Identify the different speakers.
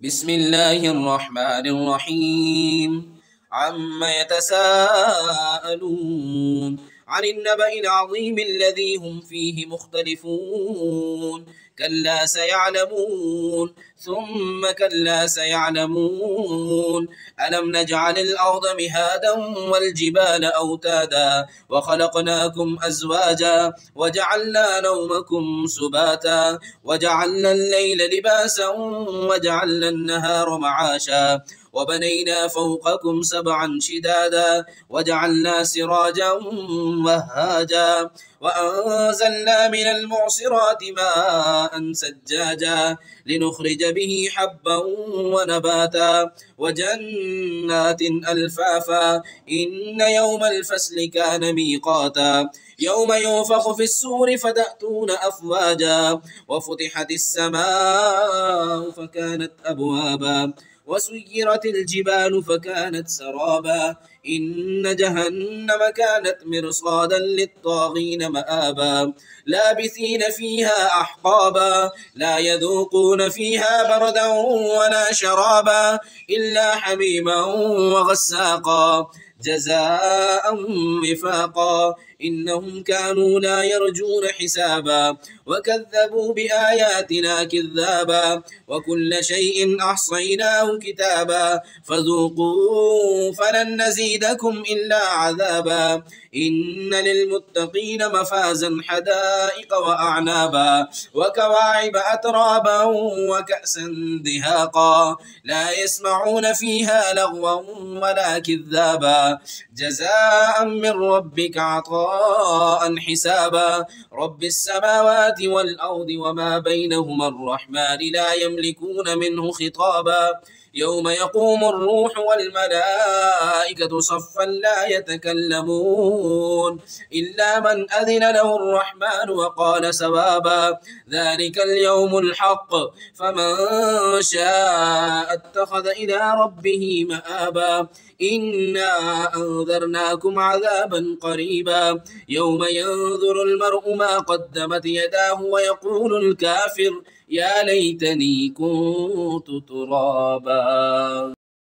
Speaker 1: بسم الله الرحمن الرحيم. عم يتساءلون عن النبأ العظيم الذي هم فيه مختلفون. كلا سيعلمون ثم كلا سيعلمون. ألم نجعل الأرض مهادا والجبال أوتادا وخلقناكم أزواجا وجعلنا نومكم سباتا وجعلنا الليل لباسا وجعلنا النهار معاشا وبنينا فوقكم سبعا شدادا وجعلنا سراجا وهاجا وأنزلنا من المعصرات ماء سجاجا لنخرج به حبا ونباتا وجنات ألفافا. إن يوم الفصل كان ميقاتا يوم ينفخ في السور فتأتون أفواجا وفتحت السماء فكانت أبوابا وسيرت الجبال فكانت سرابا. إن جهنم كانت مرصادا للطاغين مآبا لابثين فيها أحقابا لا يذوقون فيها بردا ولا شرابا إلا حميما وغساقا جزاء وفاقا. إنهم كانوا لا يرجون حسابا وكذبوا بآياتنا كذابا وكل شيء أحصيناه كتابا فذوقوا فلن نزيدكم إلا عذابا. إن للمتقين مفازا حدائق وأعنابا وكواعب أترابا وكأسا دهاقا لا يسمعون فيها لغوا ولا كذابا جزاء من ربك عطاء حسابا. رب السماوات والأرض وما بينهما الرحمن لا يملكون منه خطابا. يوم يقوم الروح والملائكة صفا لا يتكلمون إلا من أذن له الرحمن وقال سوابا. ذلك اليوم الحق فمن شاء اتخذ إلى ربه مآبا. إنا أنذرناكم عذابا قريبا يوم ينظر المرء ما قدمت يداه ويقول الكافر يا ليتني كنت ترابا.